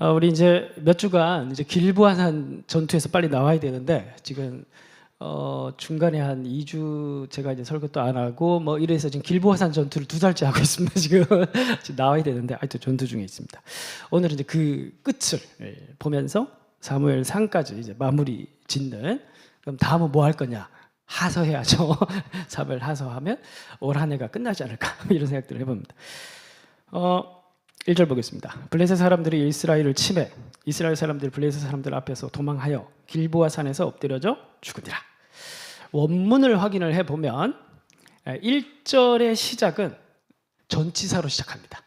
우리 이제 몇 주간 이제 길보아산 전투에서 빨리 나와야 되는데 지금 중간에 한 2주 제가 이제 설교도 안 하고 뭐 이래서 지금 길보아산 전투를 2달째 하고 있습니다. 지금 나와야 되는데 아직도 전투 중에 있습니다. 오늘은 이제 그 끝을 보면서 사무엘상까지 이제 마무리 짓는. 그럼 다음은 뭐 할 거냐? 하서해야죠. 사무엘 하서하면 올 한 해가 끝나지 않을까 이런 생각들을 해봅니다. 1절 보겠습니다. 블레셋 사람들이 이스라엘을 침해 이스라엘 사람들이 블레셋 사람들 앞에서 도망하여 길보아 산에서 엎드려져 죽으니라. 원문을 확인을 해보면 1절의 시작은 전치사로 시작합니다.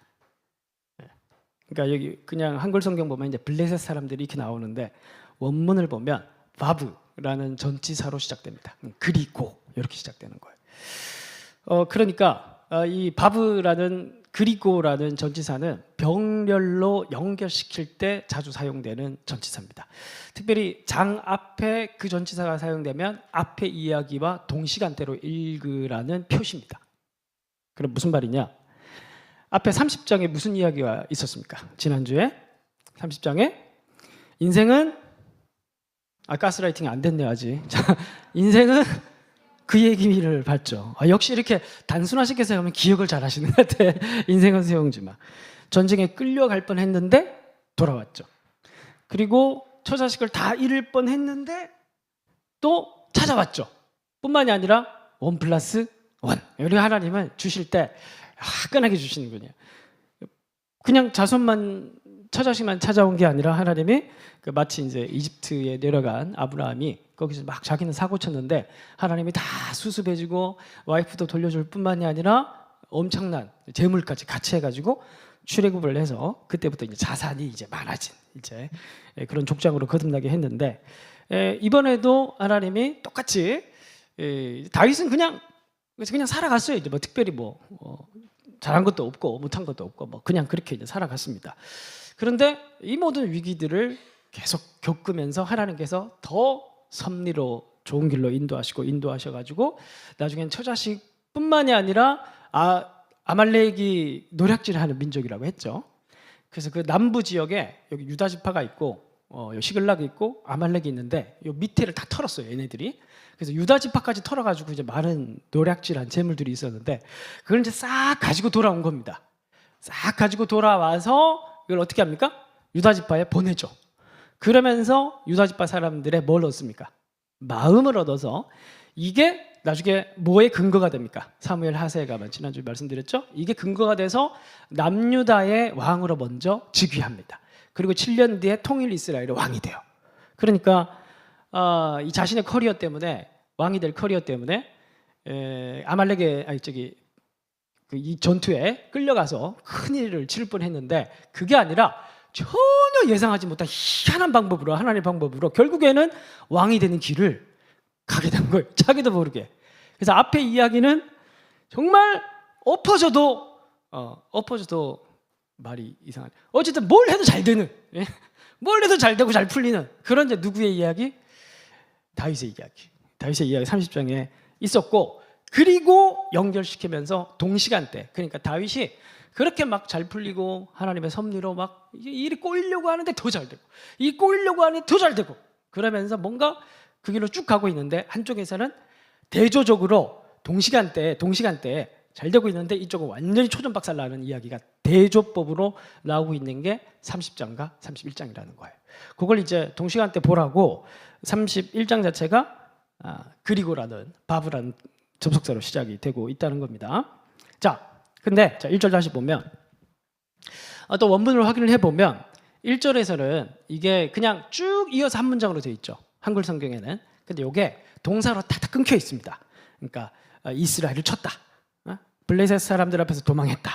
그러니까 여기 그냥 한글 성경 보면 이제 블레셋 사람들이 이렇게 나오는데 원문을 보면 바브라는 전치사로 시작됩니다. 그리고 이렇게 시작되는 거예요. 그러니까 이 바브라는 그리고라는 전치사는 병렬로 연결시킬 때 자주 사용되는 전치사입니다. 특별히 장 앞에 그 전치사가 사용되면 앞의 이야기와 동시간대로 읽으라는 표시입니다. 그럼 무슨 말이냐? 앞에 30장에 무슨 이야기가 있었습니까? 지난주에 30장에 인생은 가스라이팅이 안 됐네요 아직. 자, 인생은 그 얘기를 봤죠. 역시 이렇게 단순화시켜서 생각하면 기억을 잘 하시는 것 같아. 인생은 세용지마. 전쟁에 끌려갈 뻔했는데 돌아왔죠. 그리고 처자식을 다 잃을 뻔했는데 또 찾아왔죠. 뿐만이 아니라 1+1. 우리 하나님은 주실 때 화끈하게 주시는군요. 그냥 자손만 처자식만 찾아온 게 아니라 하나님이 마치 이제 이집트에 내려간 아브라함이 거기서 막 자기는 사고 쳤는데 하나님이 다 수습해주고 와이프도 돌려줄 뿐만이 아니라 엄청난 재물까지 같이 해가지고 출애굽을 해서 그때부터 이제 자산이 이제 많아진 이제 그런 족장으로 거듭나게 했는데 이번에도 하나님이 똑같이 다윗은 그냥 살아갔어요. 이제 뭐 특별히 뭐 잘한 것도 없고 못한 것도 없고 뭐 그냥 그렇게 이제 살아갔습니다. 그런데 이 모든 위기들을 계속 겪으면서 하나님께서 더 섭리로 좋은 길로 인도하셔가지고 나중엔 처자식뿐만이 아니라 아말렉이 노략질하는 민족이라고 했죠. 그래서 그 남부 지역에 여기 유다 지파가 있고 시글락이 있고 아말렉이 있는데 요 밑에를 다 털었어요 얘네들이. 그래서 유다 지파까지 털어가지고 이제 많은 노략질한 재물들이 있었는데 그걸 이제 싹 가지고 돌아온 겁니다. 싹 가지고 돌아와서 이걸 어떻게 합니까? 유다 지파에 보내죠. 그러면서 유다 지파 사람들의 뭘 얻습니까? 마음을 얻어서 이게 나중에 뭐의 근거가 됩니까? 사무엘 하세에 가면 지난주에 말씀드렸죠? 이게 근거가 돼서 남유다의 왕으로 먼저 즉위합니다. 그리고 7년 뒤에 통일 이스라엘의 왕이 돼요. 그러니까 이 자신의 커리어 때문에 왕이 될 커리어 때문에 아말렉의 이 전투에 끌려가서 큰일을 치를 뻔했는데 그게 아니라 전혀 예상하지 못한 희한한 방법으로 하나님의 방법으로 결국에는 왕이 되는 길을 가게 된 거예요. 자기도 모르게. 그래서 앞에 이야기는 정말 엎어져도 말이 이상하네. 어쨌든 뭘 해도 잘 되는, 뭘 해도 잘 되고 잘 풀리는 그런 이제 누구의 이야기? 다윗의 이야기. 다윗의 이야기 30장에 있었고 그리고 연결시키면서 동시간대. 그러니까 다윗이 그렇게 막 잘 풀리고 하나님의 섭리로 막 일이 꼬이려고 하는데 더 잘 되고 이 꼬이려고 하는데 더 잘 되고 그러면서 뭔가 그 길로 쭉 가고 있는데 한쪽에서는 대조적으로 동시간대에 잘 되고 있는데 이쪽은 완전히 초전박살 나는 이야기가 대조법으로 나오고 있는 게 30장과 31장이라는 거예요. 그걸 이제 동시간대 보라고 31장 자체가 그리고라는 바브라는 접속사로 시작이 되고 있다는 겁니다. 근데 1절 다시 보면 또 원문을 확인을 해보면 1절에서는 이게 그냥 쭉 이어서 한 문장으로 되어 있죠. 한글 성경에는. 근데 이게 동사로 다 끊겨 있습니다. 그러니까 이스라엘을 쳤다. 블레셋 사람들 앞에서 도망했다.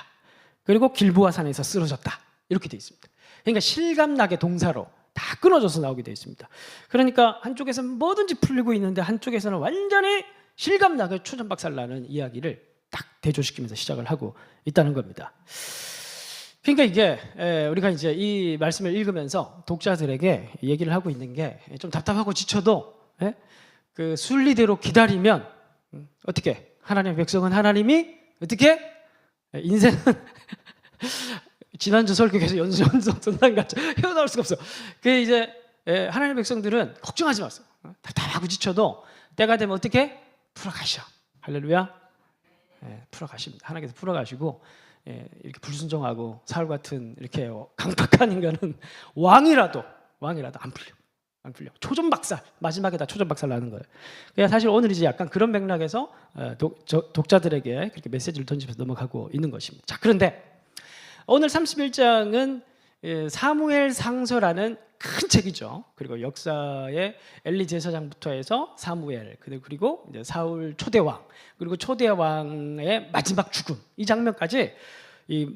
그리고 길보아 산에서 쓰러졌다. 이렇게 되어 있습니다. 그러니까 실감나게 동사로 다 끊어져서 나오게 되어 있습니다. 그러니까 한쪽에서는 뭐든지 풀리고 있는데 한쪽에서는 완전히 실감나게 초전박살나는 이야기를 딱 대조시키면서 시작을 하고 있다는 겁니다. 그러니까 이게 우리가 이제 이 말씀을 읽으면서 독자들에게 얘기를 하고 있는 게 좀 답답하고 지쳐도 그 순리대로 기다리면 어떻게 하나님의 백성은 하나님이 어떻게 인생은 지난주 설교에서 연속 전당같이 헤어나올 수가 없어. 그 이제 하나님의 백성들은 걱정하지 마세요. 다 부딪혀도 때가 되면 어떻게 풀어가셔. 할렐루야. 풀어가십니다. 하나님께서 풀어가시고 이렇게 불순종하고 사울 같은 이렇게 강팍한 인간은 왕이라도 안 풀려. 초전박살, 마지막에 다 초전박살 나는 거예요. 그러니까 사실 오늘 이제 약간 그런 맥락에서 독자들에게 그렇게 메시지를 던지면서 넘어가고 있는 것입니다. 자, 그런데 오늘 31장은 사무엘 상서라는 큰 책이죠. 그리고 역사의 엘리 제사장부터 해서 사무엘, 그리고 이제 사울 초대왕, 그리고 초대왕의 마지막 죽음, 이 장면까지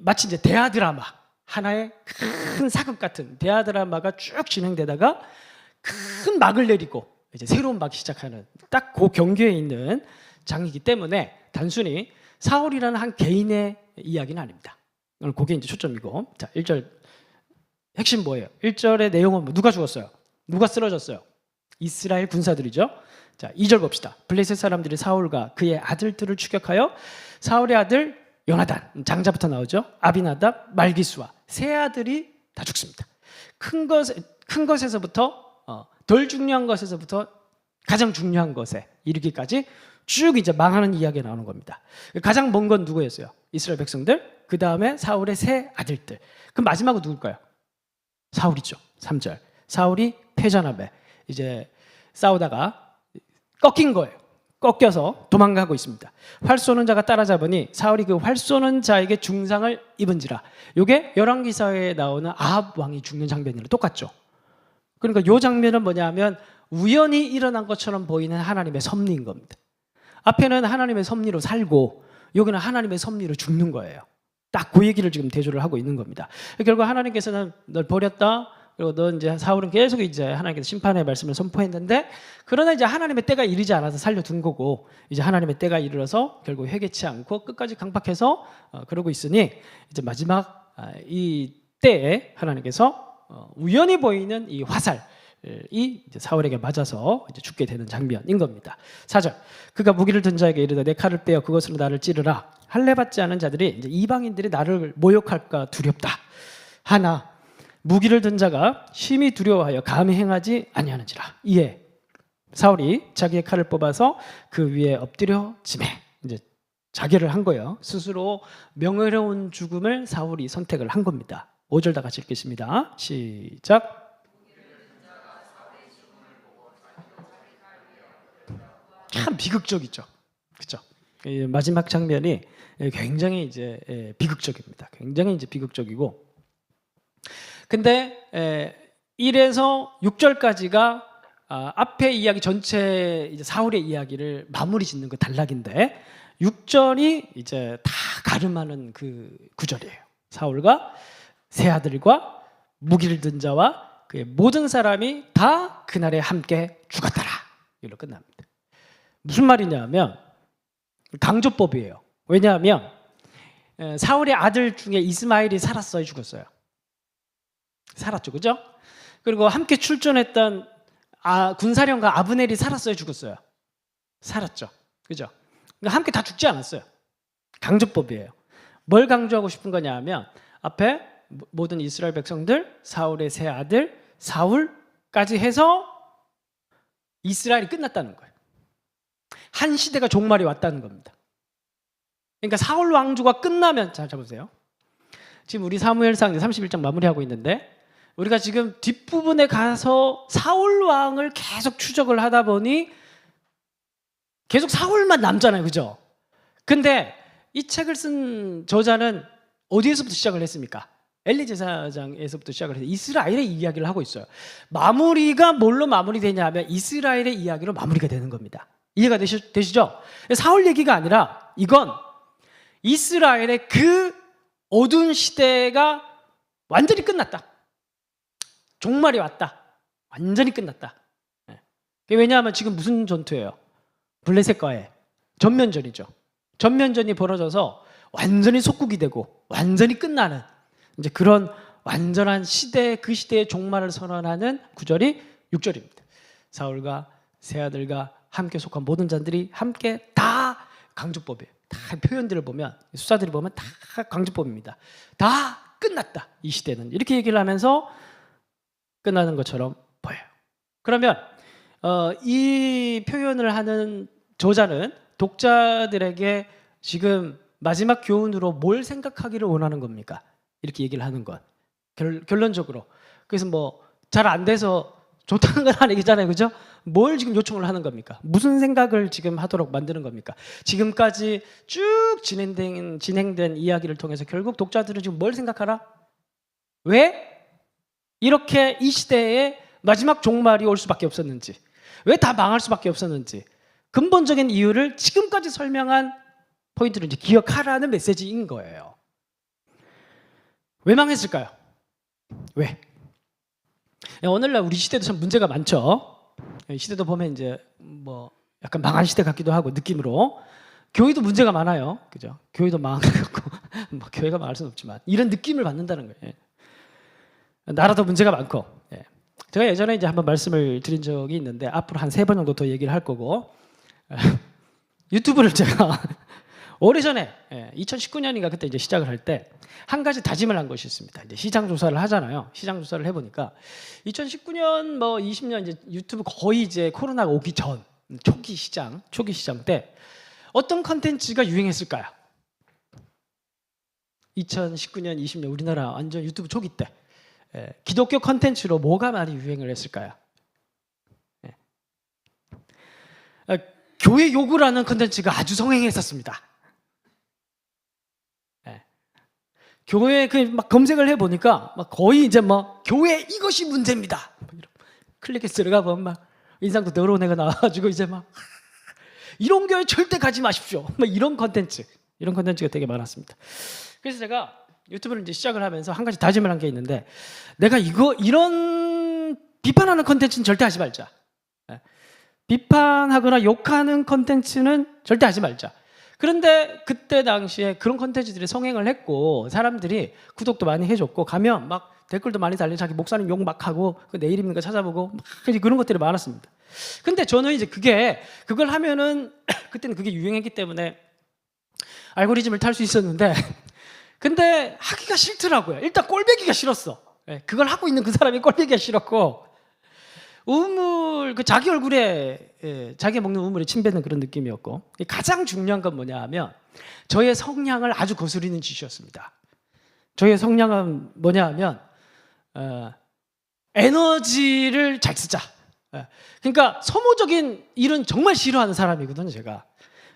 마치 이제 대하 드라마, 하나의 큰 사극 같은 대하 드라마가 쭉 진행되다가 큰 막을 내리고 이제 새로운 막이 시작하는 딱 그 경계에 있는 장이기 때문에 단순히 사울이라는 한 개인의 이야기는 아닙니다. 오늘 그게 이제 초점이고, 자, 1절 핵심 뭐예요? 1절의 내용은 누가 죽었어요? 누가 쓰러졌어요? 이스라엘 군사들이죠. 자, 2절 봅시다. 블레셋 사람들이 사울과 그의 아들들을 추격하여 사울의 아들 요나단, 장자부터 나오죠. 아비나답, 말기수와 세 아들이 다 죽습니다. 큰 것에서부터 덜 중요한 것에서부터 가장 중요한 것에 이르기까지 쭉 이제 망하는 이야기가 나오는 겁니다. 가장 먼 건 누구였어요? 이스라엘 백성들, 그 다음에 사울의 세 아들들. 그럼 마지막은 누굴까요? 사울이죠. 3절. 사울이 패전함에 이제 싸우다가 꺾인 거예요. 꺾여서 도망가고 있습니다. 활 쏘는 자가 따라잡으니 사울이 그 활 쏘는 자에게 중상을 입은지라. 이게 열왕기사에 나오는 아합 왕이 죽는 장면이랑 똑같죠. 그러니까 이 장면은 뭐냐면 우연히 일어난 것처럼 보이는 하나님의 섭리인 겁니다. 앞에는 하나님의 섭리로 살고 여기는 하나님의 섭리로 죽는 거예요. 딱 그 얘기를 지금 대조를 하고 있는 겁니다. 결국 하나님께서는 널 버렸다. 그리고 너 이제 사울은 계속 이제 하나님께서 심판의 말씀을 선포했는데, 그러나 이제 하나님의 때가 이르지 않아서 살려둔 거고, 이제 하나님의 때가 이르러서 결국 회개치 않고 끝까지 강박해서 그러고 있으니 이제 마지막 이 때에 하나님께서 우연히 보이는 이 화살이 이제 사울에게 맞아서 이제 죽게 되는 장면인 겁니다. 4절. 그가 무기를 든 자에게 이르되 내 칼을 빼어 그것으로 나를 찌르라. 할례 받지 않은 자들이 이제 이방인들이 나를 모욕할까 두렵다. 하나 무기를 든 자가 심히 두려워하여 감히 행하지 아니하는지라. 이에 사울이 자기의 칼을 뽑아서 그 위에 엎드려 지매. 이제 자결을 한 거예요. 스스로 명예로운 죽음을 사울이 선택을 한 겁니다. 5절 다 같이 읽겠습니다. 시작. 참 비극적이죠. 그렇죠? 마지막 장면이 굉장히 이제 비극적입니다. 굉장히 이제 비극적이고, 근데 1에서 6절까지가 앞에 이야기 전체 이제 사울의 이야기를 마무리 짓는 그 단락인데, 6절이 이제 다 가름하는 그 구절이에요. 사울과 세 아들과 무기를 든 자와 그의 모든 사람이 다 그날에 함께 죽었더라. 이걸로 끝납니다. 무슨 말이냐면 강조법이에요. 왜냐하면 사울의 아들 중에 이스마엘이 살았어요, 죽었어요? 살았죠, 그죠? 그리고 함께 출전했던 군사령관 아브넬이 살았어요, 죽었어요? 살았죠, 그죠? 그러니까 함께 다 죽지 않았어요. 강조법이에요. 뭘 강조하고 싶은 거냐 하면 앞에 모든 이스라엘 백성들, 사울의 세 아들, 사울까지 해서 이스라엘이 끝났다는 거예요. 한 시대가 종말이 왔다는 겁니다. 그러니까 사울 왕조가 끝나면, 잘 보세요. 지금 우리 사무엘상 31장 마무리하고 있는데, 우리가 지금 뒷부분에 가서 사울 왕을 계속 추적을 하다 보니 계속 사울만 남잖아요, 그죠? 근데 이 책을 쓴 저자는 어디에서부터 시작을 했습니까? 엘리 제사장에서부터 시작을 해서 이스라엘의 이야기를 하고 있어요. 마무리가 뭘로 마무리되냐 하면 이스라엘의 이야기로 마무리가 되는 겁니다. 이해가 되시죠? 사울 얘기가 아니라 이건 이스라엘의 그 어두운 시대가 완전히 끝났다. 종말이 왔다. 완전히 끝났다. 왜냐하면 지금 무슨 전투예요? 블레셋과의 전면전이죠. 전면전이 벌어져서 완전히 속국이 되고 완전히 끝나는 이제 그런 완전한 시대, 그 시대의 종말을 선언하는 구절이 6절입니다. 사울과 세 아들과 함께 속한 모든 자들이 함께 다 강조법이에요. 다 표현들을 보면, 수사들을 보면 다 강조법입니다. 다 끝났다. 이 시대는 이렇게 얘기를 하면서 끝나는 것처럼 보여요. 그러면 이 표현을 하는 저자는 독자들에게 지금 마지막 교훈으로 뭘 생각하기를 원하는 겁니까? 이렇게 얘기를 하는 것. 결론적으로. 그래서 뭐 잘 안 돼서 좋다는 건 아니잖아요. 그죠? 뭘 지금 요청을 하는 겁니까? 무슨 생각을 지금 하도록 만드는 겁니까? 지금까지 쭉 진행된 이야기를 통해서 결국 독자들은 지금 뭘 생각하라? 왜 이렇게 이 시대에 마지막 종말이 올 수밖에 없었는지, 왜 다 망할 수밖에 없었는지 근본적인 이유를 지금까지 설명한 포인트를 이제 기억하라는 메시지인 거예요. 왜 망했을까요? 왜? 오늘날 우리 시대도 참 문제가 많죠. 시대도 보면 이제 뭐 약간 망한 시대 같기도 하고 느낌으로 교회도 문제가 많아요. 그죠? 교회도 망한 것 같고 뭐 교회가 망할 수는 없지만 이런 느낌을 받는다는 거예요. 나라도 문제가 많고. 제가 예전에 이제 한번 말씀을 드린 적이 있는데 앞으로 한 3번 정도 더 얘기를 할 거고 유튜브를 제가 오래전에 2019년인가 그때 이제 시작을 할 때 한 가지 다짐을 한 것이 있습니다. 이제 시장 조사를 하잖아요. 시장 조사를 해보니까 2019년 뭐 20년 이제 유튜브 거의 이제 코로나가 오기 전 초기 시장 때 어떤 컨텐츠가 유행했을까요? 2019년 20년 우리나라 완전 유튜브 초기 때 기독교 컨텐츠로 뭐가 많이 유행을 했을까요? 교회 욕을 하는 컨텐츠가 아주 성행했었습니다. 교회 막 검색을 해보니까 막 거의 이제 막 교회 이것이 문제입니다. 클릭해서 들어가 보면 막 인상도 더러운 애가 나와가지고 이제 막 이런 교회 절대 가지 마십시오. 막 이런 컨텐츠가 되게 많았습니다. 그래서 제가 유튜브를 이제 시작을 하면서 한 가지 다짐을 한 게 있는데 내가 이런 비판하는 컨텐츠는 절대 하지 말자. 비판하거나 욕하는 컨텐츠는 절대 하지 말자. 그런데 그때 당시에 그런 컨텐츠들이 성행을 했고 사람들이 구독도 많이 해줬고 가면 막 댓글도 많이 달리고 자기 목사님 욕 막 하고 내 이름 있는 거 찾아보고 막 그런 것들이 많았습니다. 근데 저는 이제 그걸 하면은 그때는 그게 유행했기 때문에 알고리즘을 탈 수 있었는데 근데 하기가 싫더라고요. 일단 꼴보기가 싫었어. 그걸 하고 있는 그 사람이 꼴보기가 싫었고 우물 자기 얼굴에 자기 먹는 우물에 침 뱉는 그런 느낌이었고 가장 중요한 건 뭐냐 하면 저의 성향을 아주 거스르는 짓이었습니다. 저의 성향은 뭐냐 하면 에너지를 잘 쓰자. 그러니까 소모적인 일은 정말 싫어하는 사람이거든요, 제가.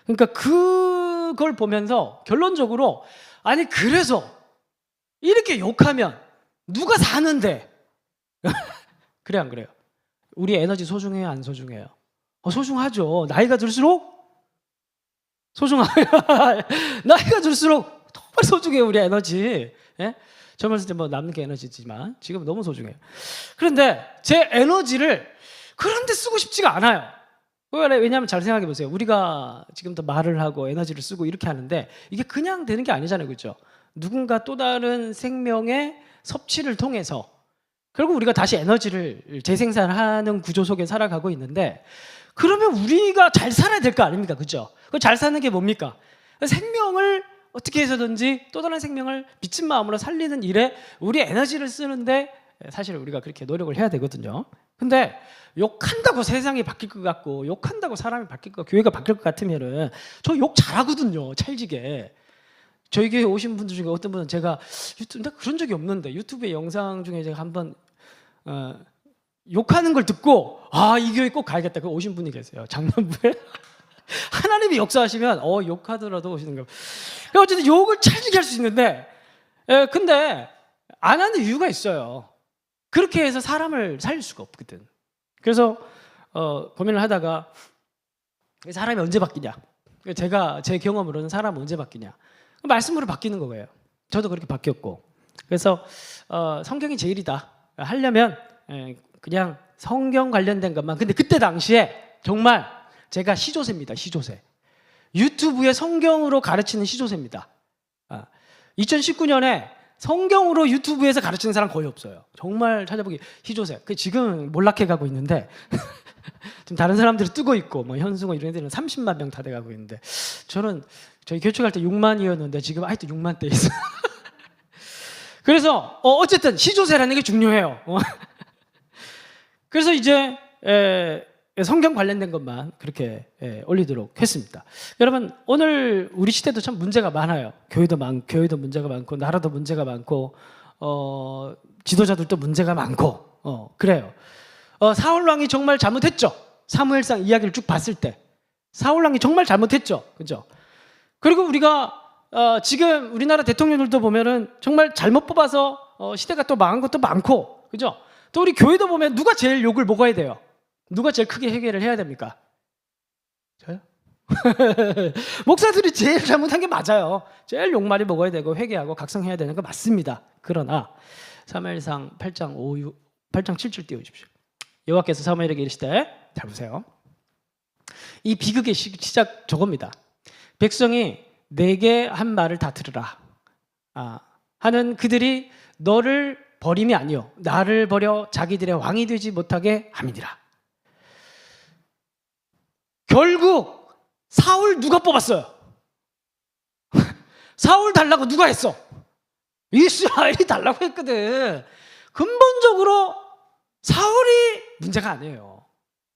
그러니까 그걸 보면서 결론적으로 아니 그래서 이렇게 욕하면 누가 사는데 그래 안 그래요? 우리 에너지 소중해요, 안 소중해요? 소중하죠. 나이가 들수록 소중해요. 나이가 들수록 정말 소중해요, 우리 에너지. 젊었을 때 뭐 남는 게 에너지지만 지금은 너무 소중해요. 그런데 제 에너지를 그런 데 쓰고 싶지가 않아요. 왜냐하면 잘 생각해 보세요. 우리가 지금 더 말을 하고 에너지를 쓰고 이렇게 하는데 이게 그냥 되는 게 아니잖아요, 그렇죠? 누군가 또 다른 생명의 섭취를 통해서 결국 우리가 다시 에너지를 재생산하는 구조 속에 살아가고 있는데 그러면 우리가 잘 살아야 될 거 아닙니까? 그죠? 그 잘 사는 게 뭡니까? 생명을 어떻게 해서든지 또 다른 생명을 미친 마음으로 살리는 일에 우리 에너지를 쓰는데 사실 우리가 그렇게 노력을 해야 되거든요. 근데 욕한다고 세상이 바뀔 것 같고 욕한다고 사람이 바뀔 것 같고 교회가 바뀔 것 같으면은 저 욕 잘하거든요. 찰지게. 저희 교회 오신 분들 중에 어떤 분은 제가 유튜브 그런 적이 없는데 유튜브의 영상 중에 제가 한번 욕하는 걸 듣고 이 교회 꼭 가야겠다. 그 오신 분이 계세요. 장남부에 하나님이 역사하시면 욕하더라도 오시는 거. 어쨌든 욕을 찰지게 할 수 있는데 근데 안 하는 이유가 있어요. 그렇게 해서 사람을 살릴 수가 없거든. 그래서 고민을 하다가 사람이 언제 바뀌냐? 제가 제 경험으로는 사람은 언제 바뀌냐? 말씀으로 바뀌는 거예요. 저도 그렇게 바뀌었고. 그래서 성경이 제일이다. 하려면 그냥 성경 관련된 것만. 근데 그때 당시에 정말 제가 시조세입니다. 시조세. 유튜브에 성경으로 가르치는 시조세입니다. 2019년에 성경으로 유튜브에서 가르치는 사람 거의 없어요. 정말 찾아보기 시조세. 지금 몰락해 가고 있는데 지금 다른 사람들이 뜨고 있고 뭐 현승호 이런 애들은 30만 명 다 돼가고 있는데 저는 저희 개척할 때 6만이었는데 지금 아직도 6만대 있어요. 그래서 어쨌든 시조세라는 게 중요해요. 그래서 이제 성경 관련된 것만 그렇게 올리도록 했습니다. 여러분, 오늘 우리 시대도 참 문제가 많아요. 교회도 문제가 많고, 나라도 문제가 많고, 지도자들도 문제가 많고, 그래요. 사울 왕이 정말 잘못했죠. 사무엘상 이야기를 쭉 봤을 때 사울 왕이 정말 잘못했죠. 그죠? 그리고 우리가 지금 우리나라 대통령들도 보면은 정말 잘못 뽑아서 시대가 또 망한 것도 많고, 그죠? 또 우리 교회도 보면 누가 제일 욕을 먹어야 돼요? 누가 제일 크게 해결을 해야 됩니까? 저요? 목사들이 제일 잘못한 게 맞아요. 제일 욕 많이 먹어야 되고 회개하고 각성해야 되는 거 맞습니다. 그러나 사무엘상 8장 7절 띄워주십시오. 여호와께서 사무엘에게 이르시되, 잘 보세요. 이 비극의 시작 저겁니다. 백성이 내게 한 말을 다 들으라 하는 그들이 너를 버림이 아니요 나를 버려 자기들의 왕이 되지 못하게 함이니라. 결국 사울 누가 뽑았어요? 사울 달라고 누가 했어? 이스라엘이 달라고 했거든. 근본적으로 사울이 문제가 아니에요.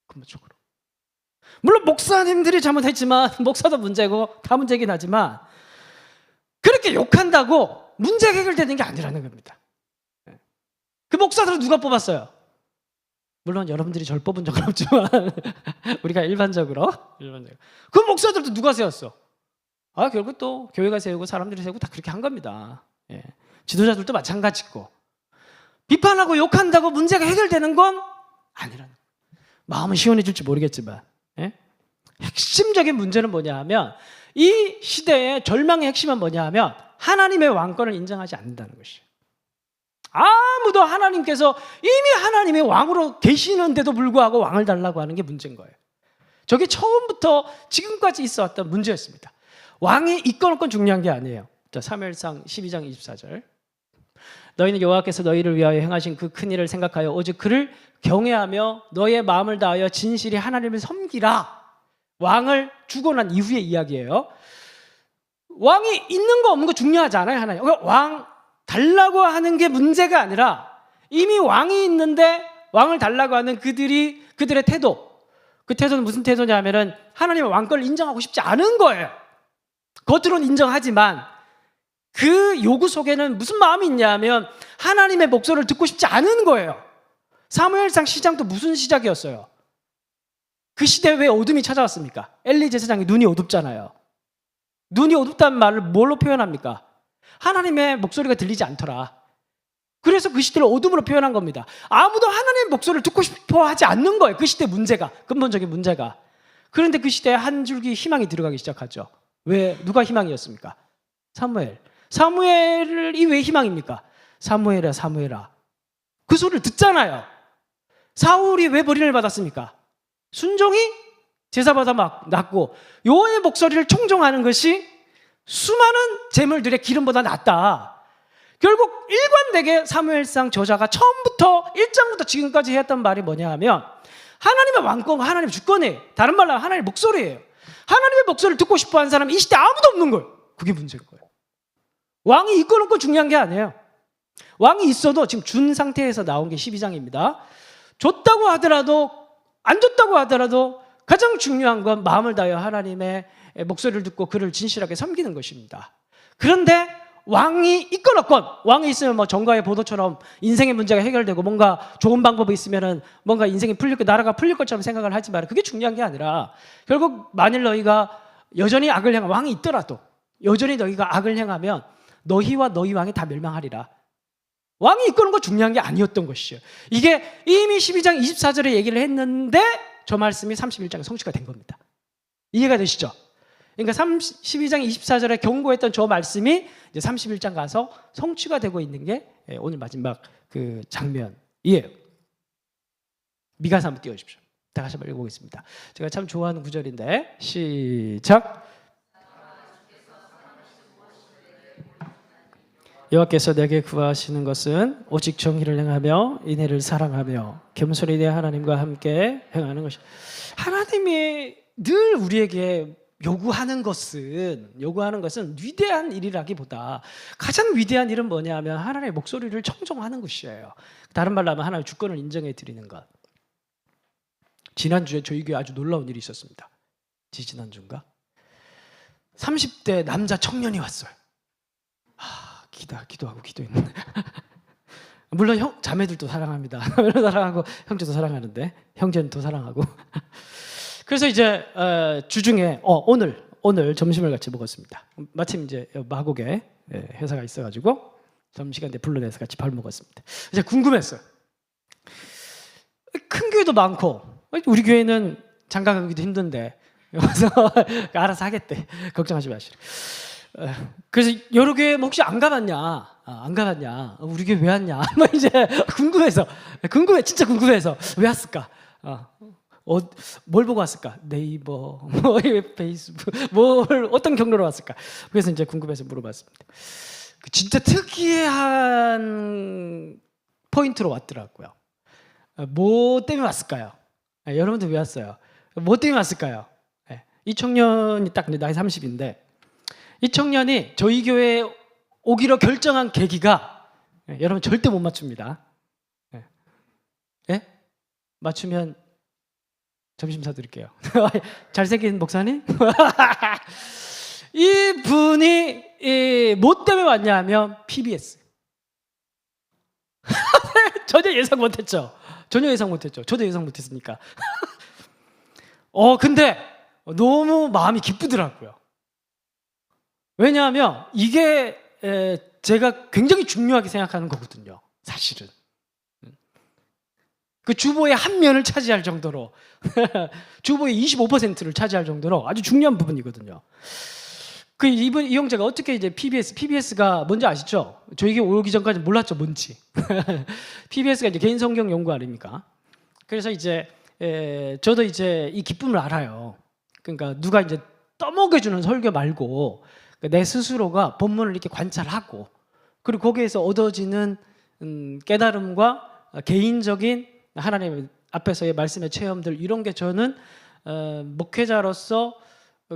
근본적으로. 물론 목사님들이 잘못했지만, 목사도 문제고 다 문제긴 하지만, 그렇게 욕한다고 문제가 해결되는 게 아니라는 겁니다. 그 목사들은 누가 뽑았어요? 물론 여러분들이 절 뽑은 적은 없지만 우리가 일반적으로 그 목사들도 누가 세웠어? 결국 또 교회가 세우고 사람들이 세우고 다 그렇게 한 겁니다. 지도자들도 마찬가지고, 비판하고 욕한다고 문제가 해결되는 건 아니라는 거예요. 마음은 시원해질지 모르겠지만 핵심적인 문제는 뭐냐 하면, 이 시대의 절망의 핵심은 뭐냐 하면 하나님의 왕권을 인정하지 않는다는 것이에요. 아무도 하나님께서 이미 하나님의 왕으로 계시는데도 불구하고 왕을 달라고 하는 게 문제인 거예요. 저게 처음부터 지금까지 있어왔던 문제였습니다. 왕이 있건 없건 중요한 게 아니에요. 자, 사무엘상 12장 24절. 너희는 여호와께서 너희를 위하여 행하신 그 큰 일을 생각하여 오직 그를 경외하며 너의 마음을 다하여 진실히 하나님을 섬기라. 왕을 주고 난 이후의 이야기예요. 왕이 있는 거 없는 거 중요하지 않아요. 하나님. 왕 달라고 하는 게 문제가 아니라, 이미 왕이 있는데 왕을 달라고 하는 그들의 태도. 그 태도는 무슨 태도냐면은 하나님의 왕권을 인정하고 싶지 않은 거예요. 겉으로는 인정하지만 그 요구 속에는 무슨 마음이 있냐면 하나님의 목소리를 듣고 싶지 않은 거예요. 사무엘상 시장도 무슨 시작이었어요? 그 시대에 왜 어둠이 찾아왔습니까? 엘리 제사장이 눈이 어둡잖아요. 눈이 어둡다는 말을 뭘로 표현합니까? 하나님의 목소리가 들리지 않더라. 그래서 그 시대를 어둠으로 표현한 겁니다. 아무도 하나님의 목소리를 듣고 싶어 하지 않는 거예요. 그 시대 문제가, 근본적인 문제가. 그런데 그 시대에 한 줄기 희망이 들어가기 시작하죠. 왜? 누가 희망이었습니까? 사무엘이 왜 희망입니까? 사무엘아 그 소리를 듣잖아요. 사울이 왜 버림을 받았습니까? 순종이 제사받아 막 낫고 여호와의 목소리를 청종하는 것이 수많은 재물들의 기름보다 낫다. 결국 일관되게 사무엘상 저자가 처음부터 1장부터 지금까지 했던 말이 뭐냐 하면 하나님의 왕권과 하나님의 주권이에요. 다른 말로 하면 하나님의 목소리예요. 하나님의 목소리를 듣고 싶어하는 사람이 이 시대에 아무도 없는 거예요. 그게 문제인 거예요. 왕이 있건 없건 중요한 게 아니에요. 왕이 있어도 지금 준 상태에서 나온 게 12장입니다. 줬다고 하더라도 안 줬다고 하더라도 가장 중요한 건 마음을 다하여 하나님의 목소리를 듣고 그를 진실하게 섬기는 것입니다. 그런데 왕이 있건 없건, 왕이 있으면 뭐 정가의 보도처럼 인생의 문제가 해결되고 뭔가 좋은 방법이 있으면은 뭔가 인생이 풀릴 거, 나라가 풀릴 것처럼 생각을 하지만 그게 중요한 게 아니라, 결국 만일 너희가 여전히 악을 행하면, 왕이 있더라도 여전히 너희가 악을 행하면 너희와 너희 왕이 다 멸망하리라. 왕이 이끄는 거 중요한 게 아니었던 것이에요. 이게 이미 12장 24절에 얘기를 했는데 저 말씀이 31장에 성취가 된 겁니다. 이해가 되시죠? 그러니까 12장 24절에 경고했던 저 말씀이 이제 31장 가서 성취가 되고 있는 게 오늘 마지막 그 장면이에요. 미가서 한번 띄워주십시오. 다시 한번 읽어보겠습니다. 제가 참 좋아하는 구절인데 시작. 여호와께서 내게 구하시는 것은 오직 정의를 행하며 인애를 사랑하며 겸손히 내 하나님과 함께 행하는 것이. 하나님이 늘 우리에게 요구하는 것은 위대한 일이라기보다 가장 위대한 일은 뭐냐면 하나님의 목소리를 청종하는 것이에요. 다른 말로 하면 하나님의 주권을 인정해 드리는 것. 지난주에 저희 교회 아주 놀라운 일이 있었습니다. 지난주인가? 30대 남자 청년이 왔어요. 기도하고 기도했는데 물론 자매들도 사랑합니다. 사랑하고 형제도 사랑하는데 형제는 더 사랑하고 그래서 이제 주중에 오늘 점심을 같이 먹었습니다. 마침 이제 마곡에 회사가 있어가지고 점심시간에 불러내서 같이 밥 먹었습니다. 이제 궁금했어요. 큰 교회도 많고 우리 교회는 장가 가기도 힘든데 그래서 알아서 하겠대. 걱정하지 마시라. 그래서 여러 교회 혹시 안 가봤냐? 안 가봤냐? 우리 교회 왜 왔냐? 뭐 이제 진짜 궁금해서 왜 왔을까? 뭘 보고 왔을까? 네이버, 페이스북, 어떤 경로로 왔을까? 그래서 이제 궁금해서 물어봤습니다. 진짜 특이한 포인트로 왔더라고요. 뭐 때문에 왔을까요? 여러분들 왜 왔어요? 뭐 때문에 왔을까요? 이 청년이 딱 나이 30인데 이 청년이 저희 교회에 오기로 결정한 계기가 여러분 절대 못 맞춥니다. 맞추면 점심 사드릴게요. 잘생긴 목사님? 이분이 뭐 때문에 왔냐 하면 PBS. 전혀 예상 못했죠. 저도 예상 못했으니까. 근데 너무 마음이 기쁘더라고요. 왜냐하면 이게 제가 굉장히 중요하게 생각하는 거거든요. 사실은. 그 주보의 한 면을 차지할 정도로 주보의 25%를 차지할 정도로 아주 중요한 부분이거든요. 이 형제가 어떻게 이제 PBS가 뭔지 아시죠? 저에게 오기 전까지 몰랐죠, 뭔지. PBS가 이제 개인 성경 연구 아닙니까? 그래서 이제 저도 이제 이 기쁨을 알아요. 그러니까 누가 이제 떠먹여주는 설교 말고 내 스스로가 본문을 이렇게 관찰하고 그리고 거기에서 얻어지는 깨달음과 개인적인 하나님 앞에서의 말씀의 체험들 이런 게 저는 목회자로서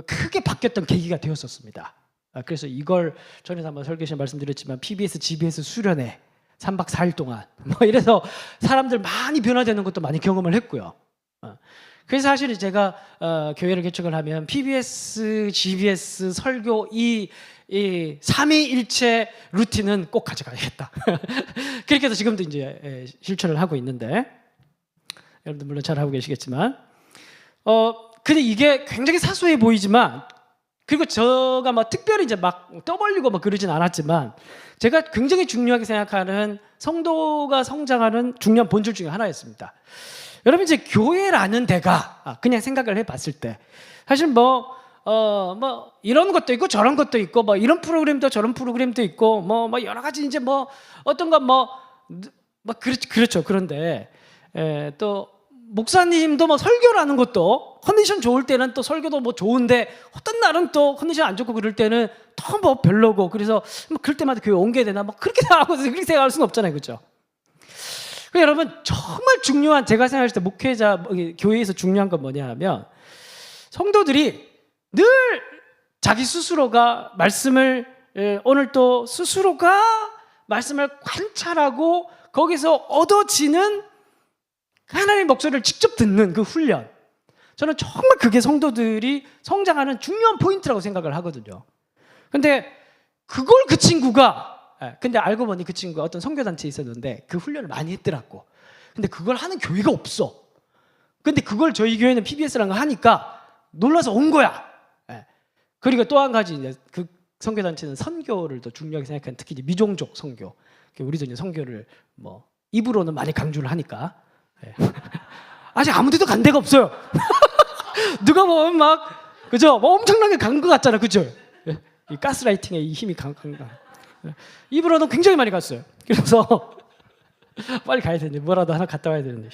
크게 바뀌었던 계기가 되었었습니다. 그래서 이걸 전에도 한번 설교 시간에 말씀드렸지만 PBS, GBS 수련회 3박 4일 동안 뭐 이래서 사람들 많이 변화되는 것도 많이 경험을 했고요. 그래서 사실 제가 교회를 개척을 하면 PBS, GBS, 설교 이 삼위일체 루틴은 꼭 가져가야겠다. 그렇게 해서 지금도 이제 실천을 하고 있는데 여러분들 물론 잘 하고 계시겠지만 근데 이게 굉장히 사소해 보이지만 그리고 제가 막 특별히 이제 막 떠벌리고 막 그러진 않았지만 제가 굉장히 중요하게 생각하는 성도가 성장하는 중요한 본질 중에 하나였습니다. 여러분 이제 교회라는 데가 그냥 생각을 해봤을 때 사실 뭐 이런 것도 있고 저런 것도 있고 뭐 이런 프로그램도 저런 프로그램도 있고 뭐 여러 가지 이제 뭐 어떤 건 그렇죠. 그런데 또 목사님도 뭐 설교라는 것도 컨디션 좋을 때는 또 설교도 뭐 좋은데 어떤 날은 또 컨디션 안 좋고 그럴 때는 더 뭐 별로고 그래서 뭐 그럴 때마다 교회 옮겨야 되나 뭐 그렇게 생각할 수는 없잖아요, 그렇죠? 여러분 정말 중요한 제가 생각할 때 목회자 교회에서 중요한 건 뭐냐 하면 성도들이 늘 자기 스스로가 말씀을 오늘 또 스스로가 말씀을 관찰하고 거기서 얻어지는 하나님의 목소리를 직접 듣는 그 훈련 저는 정말 그게 성도들이 성장하는 중요한 포인트라고 생각을 하거든요. 근데 그걸 그 친구가 근데 알고 보니 그 친구가 어떤 선교단체에 있었는데 그 훈련을 많이 했더라고. 근데 그걸 하는 교회가 없어. 근데 그걸 저희 교회는 PBS라는 거 하니까 놀라서 온 거야. 그리고 또 한 가지 이제 그 선교단체는 선교를 더 중요하게 생각하는 특히 이제 미종족 선교. 우리도 이제 선교를 뭐 입으로는 많이 강조를 하니까 아직 아무 데도 간 데가 없어요. 누가 보면 막 그죠? 뭐 엄청나게 간 것 같잖아, 그죠? 이 가스라이팅의 이 힘이 강한. 입으로는 굉장히 많이 갔어요. 그래서 빨리 가야 되는데 뭐라도 하나 갔다 와야 되는데.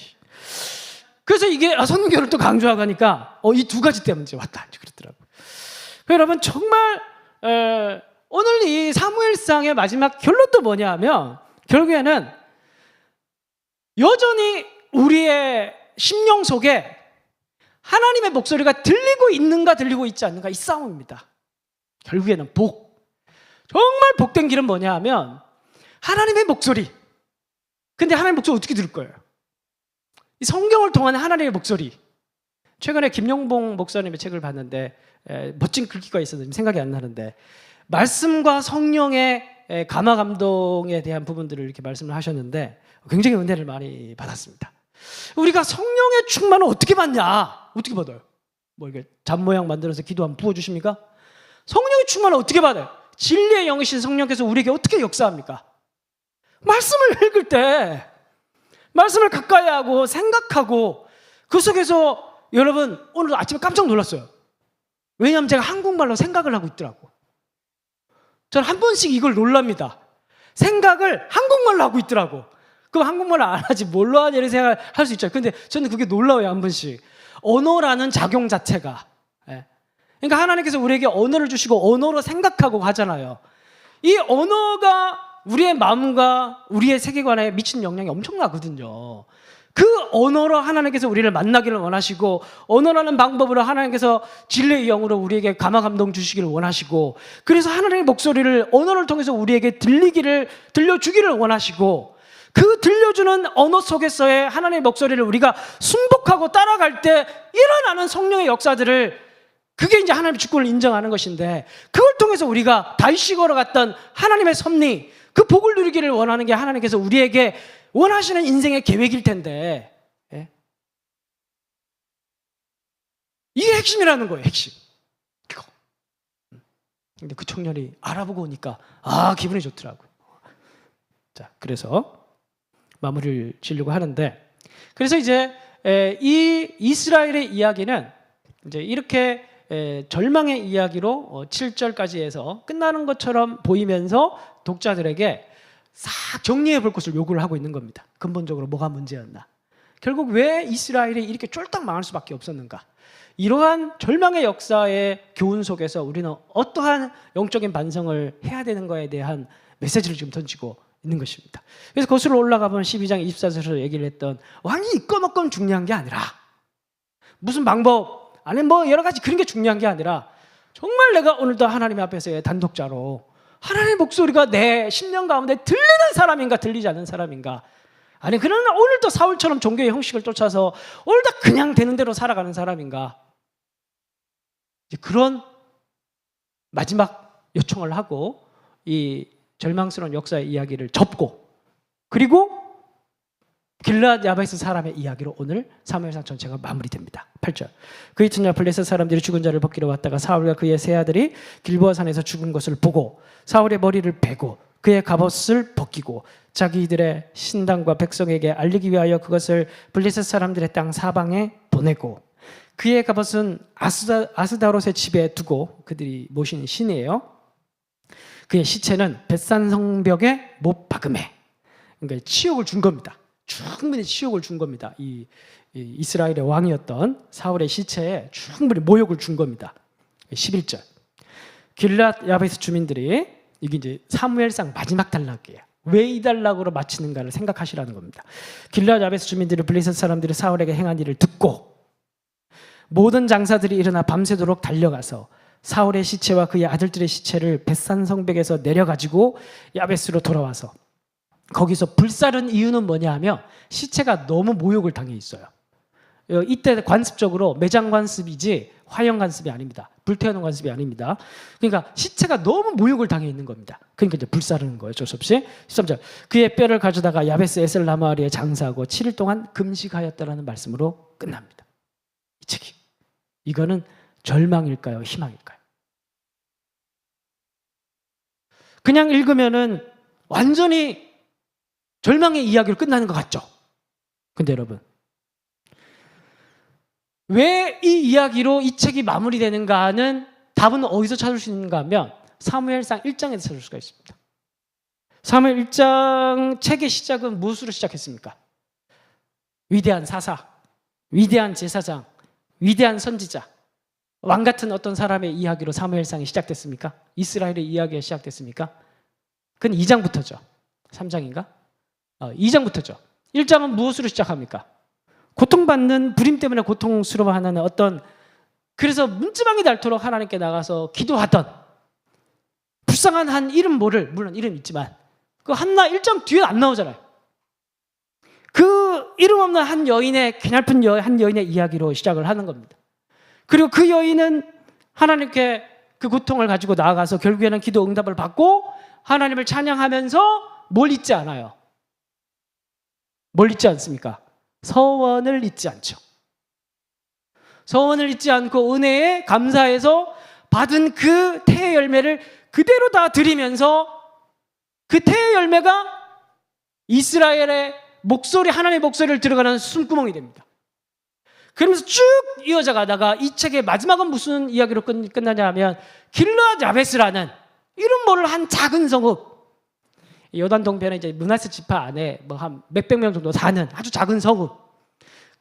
그래서 이게 선교를 또 강조하고 하니까 이 두 가지 때문에 왔다 그랬더라고요. 여러분 정말 오늘 이 사무엘상의 마지막 결론도 뭐냐 하면 결국에는 여전히 우리의 심령 속에 하나님의 목소리가 들리고 있는가 들리고 있지 않는가 이 싸움입니다. 결국에는 정말 복된 길은 뭐냐 하면 하나님의 목소리. 근데 하나님의 목소리 어떻게 들을 거예요? 이 성경을 통한 하나님의 목소리. 최근에 김용봉 목사님의 책을 봤는데 멋진 글귀가 있어서 생각이 안 나는데 말씀과 성령의 감화 감동에 대한 부분들을 이렇게 말씀을 하셨는데 굉장히 은혜를 많이 받았습니다. 우리가 성령의 충만을 어떻게 받냐? 어떻게 받아요? 뭐 이게 잠 모양 만들어서 기도 한번 부어주십니까? 성령의 충만을 어떻게 받아요? 진리의 영이신 성령께서 우리에게 어떻게 역사합니까? 말씀을 읽을 때 말씀을 가까이 하고 생각하고 그 속에서 여러분 오늘 아침에 깜짝 놀랐어요. 왜냐하면 제가 한국말로 생각을 하고 있더라고. 저는 한 번씩 이걸 놀랍니다. 생각을 한국말로 하고 있더라고. 그럼 한국말을 안 하지 뭘로 하냐 이런 생각을 할 수 있죠. 근데 저는 그게 놀라워요. 한 번씩 언어라는 작용 자체가. 그러니까 하나님께서 우리에게 언어를 주시고 언어로 생각하고 하잖아요. 이 언어가 우리의 마음과 우리의 세계관에 미치는 영향이 엄청나거든요. 그 언어로 하나님께서 우리를 만나기를 원하시고 언어라는 방법으로 하나님께서 진리의 영으로 우리에게 감화 감동 주시기를 원하시고 그래서 하나님의 목소리를 언어를 통해서 우리에게 들려주기를 원하시고 그 들려주는 언어 속에서의 하나님의 목소리를 우리가 순복하고 따라갈 때 일어나는 성령의 역사들을 그게 이제 하나님의 주권을 인정하는 것인데 그걸 통해서 우리가 다윗이 걸어갔던 하나님의 섭리 그 복을 누리기를 원하는 게 하나님께서 우리에게 원하시는 인생의 계획일 텐데 이게 핵심이라는 거예요. 핵심. 근데 그 청년이 알아보고 오니까 기분이 좋더라고요. 자, 그래서 마무리를 지으려고 하는데 그래서 이제 이 이스라엘의 이야기는 이제 이렇게 절망의 이야기로 7절까지 해서 끝나는 것처럼 보이면서 독자들에게 싹 정리해 볼 것을 요구를 하고 있는 겁니다. 근본적으로 뭐가 문제였나? 결국 왜 이스라엘이 이렇게 쫄딱 망할 수밖에 없었는가? 이러한 절망의 역사의 교훈 속에서 우리는 어떠한 영적인 반성을 해야 되는 거에 대한 메시지를 지금 던지고 있는 것입니다. 그래서 거슬러 올라가 보면 12장 24절에서 얘기를 했던 왕이 있건 없건 중요한 게 아니라 무슨 방법 아니 뭐 여러 가지 그런 게 중요한 게 아니라 정말 내가 오늘도 하나님 앞에서의 단독자로 하나님의 목소리가 내 심령 가운데 들리는 사람인가 들리지 않는 사람인가 아니 그러나 오늘도 사울처럼 종교의 형식을 쫓아서 오늘도 그냥 되는 대로 살아가는 사람인가 그런 마지막 요청을 하고 이 절망스러운 역사의 이야기를 접고 그리고 길르앗 야베스 사람의 이야기로 오늘 사무엘상 전체가 마무리됩니다. 8절 그 이튿날 블레셋 사람들이 죽은 자를 벗기러 왔다가 사울과 그의 세 아들이 길보아 산에서 죽은 것을 보고 사울의 머리를 베고 그의 갑옷을 벗기고 자기들의 신당과 백성에게 알리기 위하여 그것을 블레셋 사람들의 땅 사방에 보내고 그의 갑옷은 아스다롯의 집에 두고 그들이 모신 신이에요. 그의 시체는 벳산 성벽에 못 박음해 그러니까 치욕을 준 겁니다. 충분히 치욕을 준 겁니다. 이 이스라엘의 왕이었던 사울의 시체에 충분히 모욕을 준 겁니다. 11절 길르앗 야베스 주민들이 이게 이제 사무엘상 마지막 단락이에요. 왜 이 단락으로 마치는가를 생각하시라는 겁니다. 길르앗 야베스 주민들이 블레셋 사람들이 사울에게 행한 일을 듣고 모든 장사들이 일어나 밤새도록 달려가서 사울의 시체와 그의 아들들의 시체를 벳산 성벽에서 내려가지고 야베스로 돌아와서 거기서 불사른 이유는 뭐냐 하면 시체가 너무 모욕을 당해 있어요. 이때 관습적으로 매장 관습이지 화형 관습이 아닙니다. 불태우는 관습이 아닙니다. 그러니까 시체가 너무 모욕을 당해 있는 겁니다. 그러니까 이제 불사르는 거예요. 어쩔 수 없이. 13절 그의 뼈를 가져다가 야베스 에셀 나무 아래에 장사하고 7일 동안 금식하였다라는 말씀으로 끝납니다. 이 책이. 이거는 절망일까요? 희망일까요? 그냥 읽으면은 완전히 절망의 이야기로 끝나는 것 같죠? 근데 여러분 왜 이 이야기로 이 책이 마무리되는가 하는 답은 어디서 찾을 수 있는가 하면 사무엘상 1장에서 찾을 수가 있습니다. 사무엘 1장 책의 시작은 무엇으로 시작했습니까? 위대한 사사, 위대한 제사장, 위대한 선지자, 왕 같은 어떤 사람의 이야기로 사무엘상이 시작됐습니까? 이스라엘의 이야기가 시작됐습니까? 그건 2장부터죠. 3장인가? 2장부터죠. 1장은 무엇으로 시작합니까? 고통받는 불임 때문에 고통스러워하는 어떤, 그래서 문지방이 닳도록 하나님께 나가서 기도하던 불쌍한 한 이름 모를, 물론 이름 있지만 그 한나 1장 뒤에 안 나오잖아요. 그 이름 없는 한 여인의, 괴냘픈 한 여인의 이야기로 시작을 하는 겁니다. 그리고 그 여인은 하나님께 그 고통을 가지고 나아가서 결국에는 기도 응답을 받고 하나님을 찬양하면서 뭘 잊지 않아요? 뭘 잊지 않습니까? 서원을 잊지 않죠. 서원을 잊지 않고 은혜에 감사해서 받은 그 태의 열매를 그대로 다 드리면서 그 태의 열매가 이스라엘의 목소리, 하나님의 목소리를 들어가는 숨구멍이 됩니다. 그러면서 쭉 이어져 가다가 이 책의 마지막은 무슨 이야기로 끝나냐 하면 길르앗 야베스라는 이름 모를 한 작은 성읍, 요단 동편에 이제 므낫세 지파 안에 뭐 한 몇백 명 정도 사는 아주 작은 성읍,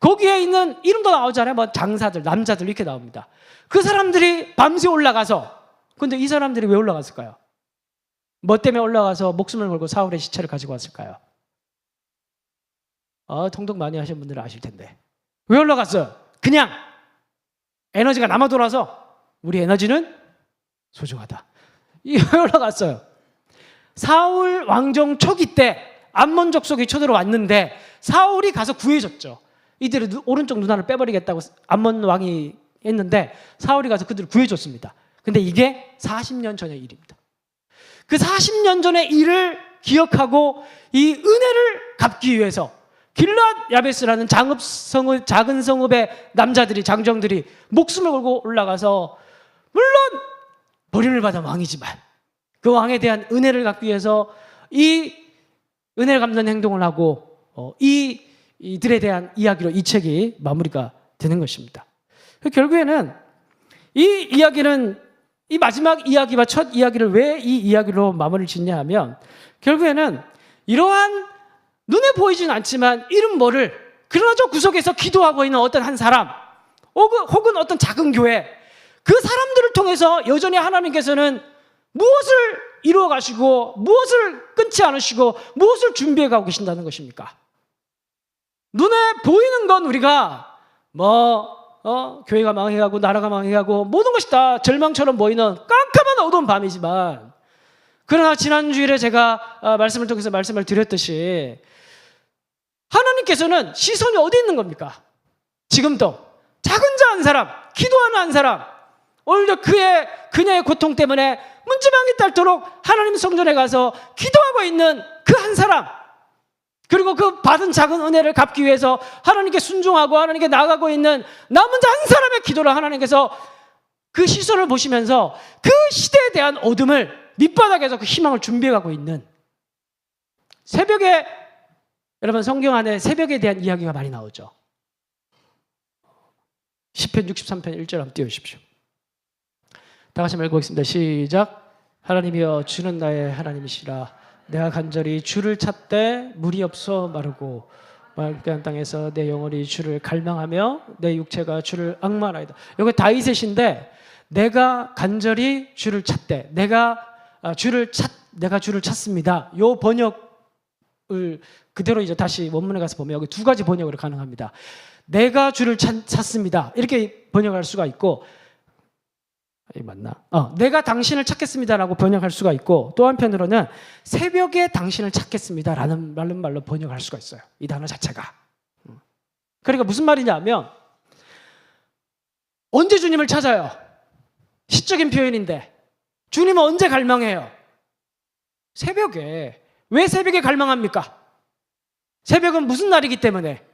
거기에 있는 이름도 나오잖아요. 뭐 장사들, 남자들 이렇게 나옵니다. 그 사람들이 밤새 올라가서, 근데 이 사람들이 왜 올라갔을까요? 뭐 때문에 올라가서 목숨을 걸고 사울의 시체를 가지고 왔을까요? 통독 많이 하신 분들은 아실 텐데. 왜 올라갔어요? 그냥 에너지가 남아 돌아서 우리 에너지는 소중하다. 왜 올라갔어요? 사울 왕정 초기 때 암몬 족속이 쳐들어왔는데 사울이 가서 구해줬죠. 이들의 오른쪽 눈알을 빼버리겠다고 암몬 왕이 했는데 사울이 가서 그들을 구해줬습니다. 근데 이게 40년 전의 일입니다. 그 40년 전의 일을 기억하고 이 은혜를 갚기 위해서 길르앗 야베스라는 작은 성읍의 남자들이, 장정들이 목숨을 걸고 올라가서, 물론 버림을 받은 왕이지만 그 왕에 대한 은혜를 갚기 위해서 이 은혜를 갚는 행동을 하고 이들에 대한 이야기로 이 책이 마무리가 되는 것입니다. 결국에는 이 이야기는, 이 마지막 이야기와 첫 이야기를 왜 이 이야기로 마무리를 짓냐 하면, 결국에는 이러한 눈에 보이진 않지만 이름 모를, 그러나 저 구석에서 기도하고 있는 어떤 한 사람, 혹은 어떤 작은 교회, 그 사람들을 통해서 여전히 하나님께서는 무엇을 이루어 가시고 무엇을 끊지 않으시고 무엇을 준비해 가고 계신다는 것입니까? 눈에 보이는 건 우리가 교회가 망해가고 나라가 망해가고 모든 것이 다 절망처럼 보이는 깜깜한 어두운 밤이지만, 그러나 지난주일에 제가 말씀을 통해서 말씀을 드렸듯이 하나님께서는 시선이 어디 있는 겁니까? 지금도 작은 자 한 사람, 기도하는 한 사람, 오늘도 그녀의 고통 때문에 문지방이 닳도록 하나님 성전에 가서 기도하고 있는 그 한 사람, 그리고 그 받은 작은 은혜를 갚기 위해서 하나님께 순종하고 하나님께 나아가고 있는 남은 자 한 사람의 기도를 하나님께서 그 시선을 보시면서 그 시대에 대한 어둠을 밑바닥에서 그 희망을 준비해가고 있는, 새벽에, 여러분 성경 안에 새벽에 대한 이야기가 많이 나오죠. 시편 63편 1절 한번 띄워주십시오. 다 같이 읽어보겠습니다. 시작. 하나님이여 주는 나의 하나님이시라. 내가 간절히 주를 찾되 물이 없어 마르고 마르는 땅에서 내 영혼이 주를 갈망하며 내 육체가 주를 앙망하나이다. 여기 다윗의신데, 내가 간절히 주를 찾되, 내가 주를 찾습니다. 요 번역을 그대로 이제 다시 원문에 가서 보면 여기 두 가지 번역으로 가능합니다. 내가 주를 찾습니다. 이렇게 번역할 수가 있고, 맞나? 내가 당신을 찾겠습니다라고 번역할 수가 있고, 또 한편으로는 새벽에 당신을 찾겠습니다라는 말로 번역할 수가 있어요. 이 단어 자체가. 그러니까 무슨 말이냐면, 언제 주님을 찾아요? 시적인 표현인데 주님은 언제 갈망해요? 새벽에. 왜 새벽에 갈망합니까? 새벽은 무슨 날이기 때문에?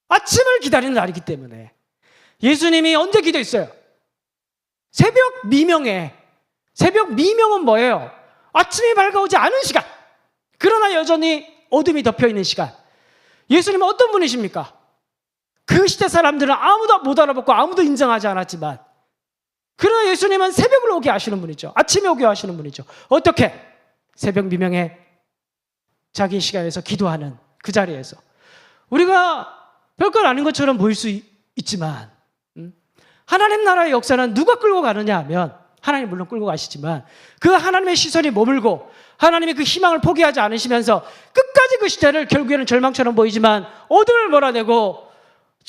아침을 기다리는 날이기 때문에. 예수님이 언제 기도했어요? 새벽 미명에. 새벽 미명은 뭐예요? 아침이 밝아오지 않은 시간, 그러나 여전히 어둠이 덮여있는 시간. 예수님은 어떤 분이십니까? 그 시대 사람들은 아무도 못 알아보고 아무도 인정하지 않았지만, 그러나 예수님은 새벽을 오게 하시는 분이죠. 아침에 오게 하시는 분이죠. 어떻게? 새벽 미명에 자기 시간에서 기도하는 그 자리에서. 우리가 별것 아닌 것처럼 보일 수 있지만 하나님 나라의 역사는 누가 끌고 가느냐 하면, 하나님 물론 끌고 가시지만 그 하나님의 시선이 머물고 하나님의 그 희망을 포기하지 않으시면서 끝까지 그 시대를 결국에는 절망처럼 보이지만 어둠을 몰아내고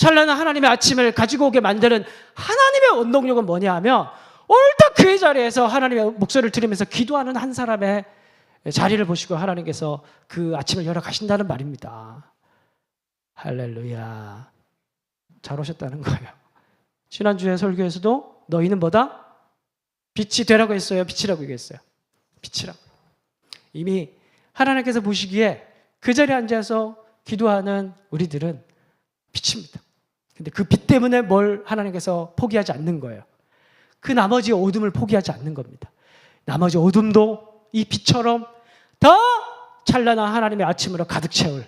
찬란한 하나님의 아침을 가지고 오게 만드는 하나님의 원동력은 뭐냐 하면 옳다 그의 자리에서 하나님의 목소리를 들으면서 기도하는 한 사람의 자리를 보시고 하나님께서 그 아침을 열어 가신다는 말입니다. 할렐루야. 잘 오셨다는 거예요. 지난주에 설교에서도 너희는 뭐다? 빛이 되라고 했어요? 빛이라고 얘기했어요? 빛이라고. 이미 하나님께서 보시기에 그 자리에 앉아서 기도하는 우리들은 빛입니다. 근데 그 빛 때문에 뭘 하나님께서 포기하지 않는 거예요. 그 나머지 어둠을 포기하지 않는 겁니다. 나머지 어둠도 이 빛처럼 더 찬란한 하나님의 아침으로 가득 채울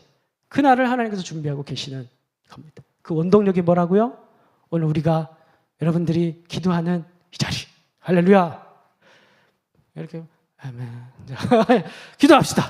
그날을 하나님께서 준비하고 계시는 겁니다. 그 원동력이 뭐라고요? 오늘 우리가 여러분들이 기도하는 이 자리. 할렐루야. 이렇게 아멘. 기도합시다.